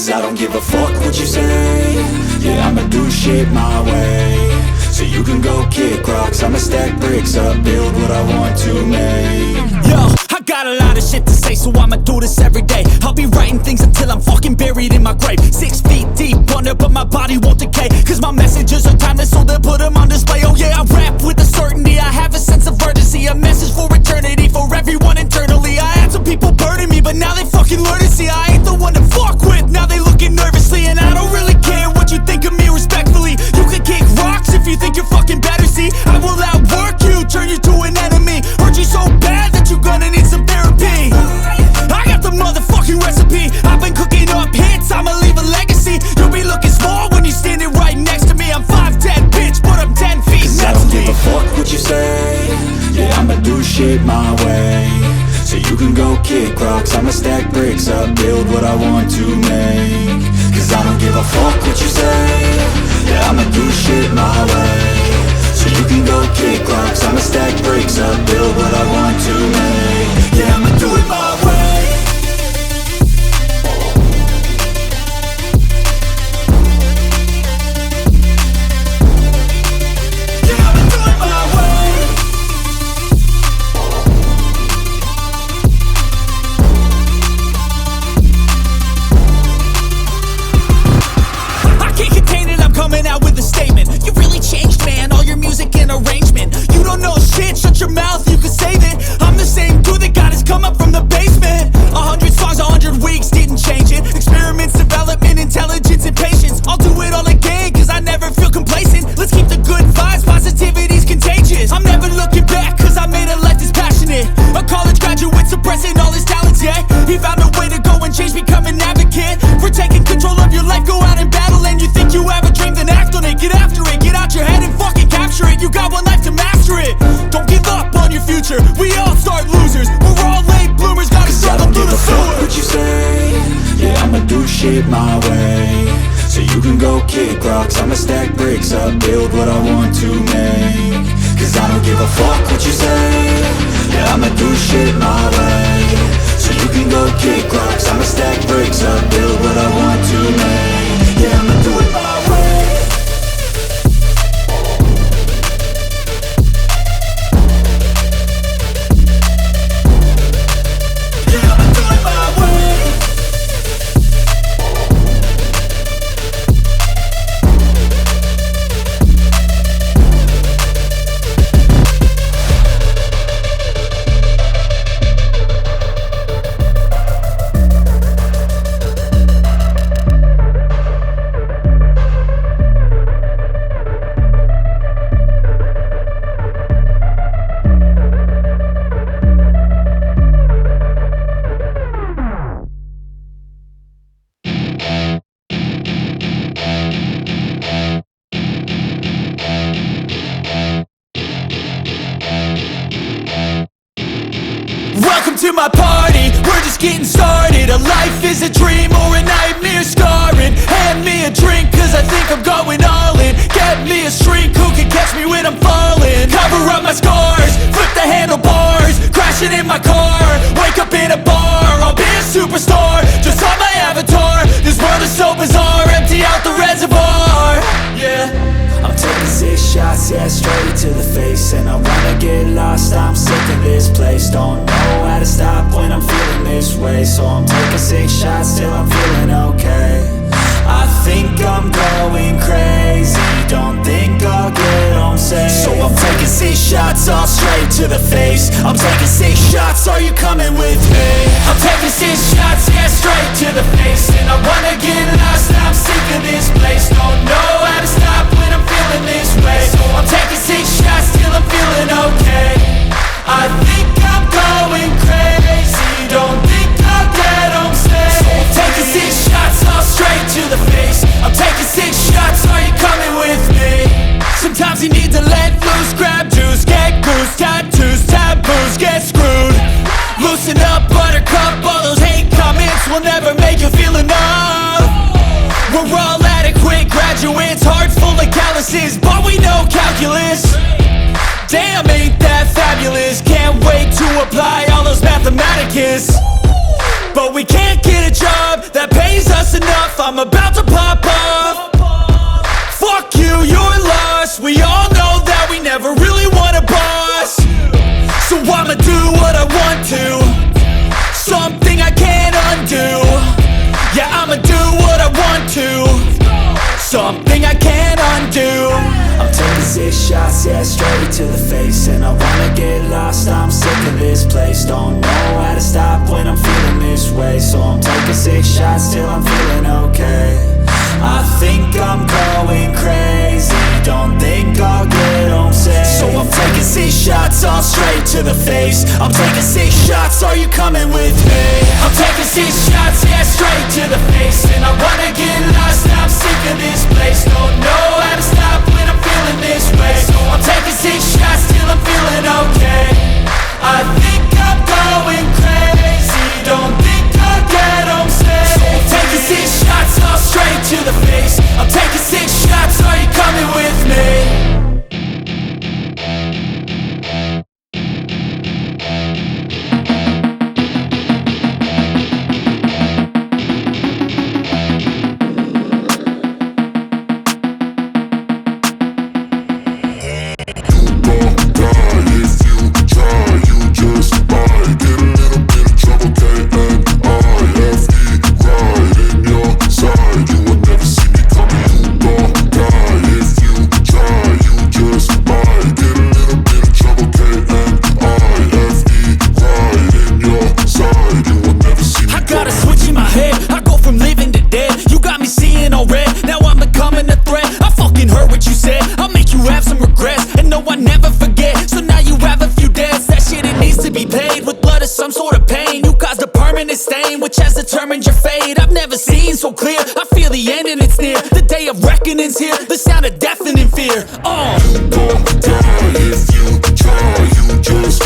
Cause I don't give a fuck what you say. Yeah, I'ma do shit my way. So you can go kick rocks, I'ma stack bricks up, build what I want to make. Yo, I got a lot of shit to say, so I'ma do this every day. I'll be writing things until I'm fucking buried in my grave. 6 feet deep under, but my body won't decay. Cause my messages are timeless, so they'll put them on display. Oh yeah, I rap with a certainty, I have a sense of urgency. A message for eternity, for everyone internally. I had some people burning me, but now they fucking learn to see I ain't the one to fuck with, now they looking nervously. And I don't really care what you think of me, respectfully. You can kick rocks if you think you're fucking better, see. I will outwork you, turn you to an enemy. Hurt you so bad that you're gonna need some therapy. I got the motherfucking recipe. I've been cooking up hits, I'ma leave a legacy. You'll be looking small when you're standing right next to me. I'm 5'10", bitch, but I'm 10 feet next to me. I don't give a fuck what you say. Yeah, I'ma do shit my way. So you can go kick rocks, I'ma stack bricks up, build what I want to make. Cause I don't give a fuck what you say. Yeah, I'ma do shit my way. So you can go kick rocks, I'ma stack bricks up, build what I want to make. Yeah, I'ma do it my way. Coming out with a statement. You really changed, man, all your music and arrangement. You don't know shit, shut your mouth, you can save it. I'm the same dude that got his come up from the basement. 100 songs, 100 weeks, didn't change it. Experiments, development, intelligence, and patience. I'll do it all again, cause I never feel complacent. Let's keep the good vibes, positivity's contagious. I'm never looking back, cause I made a life that's passionate. A college graduate suppressing all his talents, yeah. He found a way to go and change, become an advocate. For taking control of your life, go out and battle. And you think you have a dream, then act on it. Get after it, get out your head and fucking capture it. You got one life to master it. Don't give up on your future, we all start losers. We're all late bloomers, gotta struggle through the sewer. What you say? Yeah, I'ma do shit my way. So you can go kick rocks, I'ma stack bricks up, build what I want to make. Cause I don't give a fuck what you say. Yeah, I'ma do shit my way. So you can go kick rocks, I'ma stack bricks up, build what I want to make. Yeah, I'ma do it my way. Yeah, I'ma do it my way. Welcome to my party, we're just getting started. A life is a dream or a nightmare scarring. Hand me a drink cause I think I'm going all in. Get me a shrink who can catch me when I'm falling. Cover up my scars, flip the handlebars. Crashing in my car, wake up in a bar. I'll be a superstar, just on my avatar. This world is so bizarre, empty out the reservoir. Yeah, I'm taking 6 shots, yeah, straight to the face. And I wanna get lost, I'm sick of this place. Don't know how to stop when I'm feeling this way. So I'm taking 6 shots till I'm feeling okay. I think I'm going crazy, don't think I'll get home safe. So I'm taking 6 shots, all straight to the face. I'm taking 6 shots, are you coming with me? I'm taking 6 shots, yeah, straight to the face. And I wanna get lost, I'm sick of this place. Don't know how to stop when I'm feeling this way. So I'm taking 6 shots till I'm feeling okay. I think I'm going crazy, don't think I'll get home safe. So I'm taking 6 shots, all straight to the face. I'm taking 6 shots, are you coming with me? Sometimes you need to let loose, grab juice, get goose, tattoos, taboos, get screwed. Loosen up, buttercup, all those hate comments will never make you feel enough. We're all adequate graduates, heart full of calluses, but we know calculus. Damn, ain't that fabulous? Can't wait to apply all those mathematicus. But we can't get a job that pays us enough. shots till I'm feeling okay. I think I'm going crazy, don't think I'll get home safe. So I'm taking 6 shots all straight to the face. I'm taking 6 shots, are you coming with me? I'm taking 6 shots, yeah, straight to the face. And I wanna get lost, I'm sick of this place. Don't know how to stop when I'm feeling this way. So I'm taking 6 shots till I'm feeling okay. I think I'm going crazy, don't think I'll get home safe. So I'm taking 6 shots all straight to the face. I'm taking 6 shots, are you coming with me? Some sort of pain, you caused a permanent stain, which has determined your fate. I've never seen so clear, I feel the end and it's near. The day of reckoning's here, the sound of deafening fear. You gon' die if you try, you just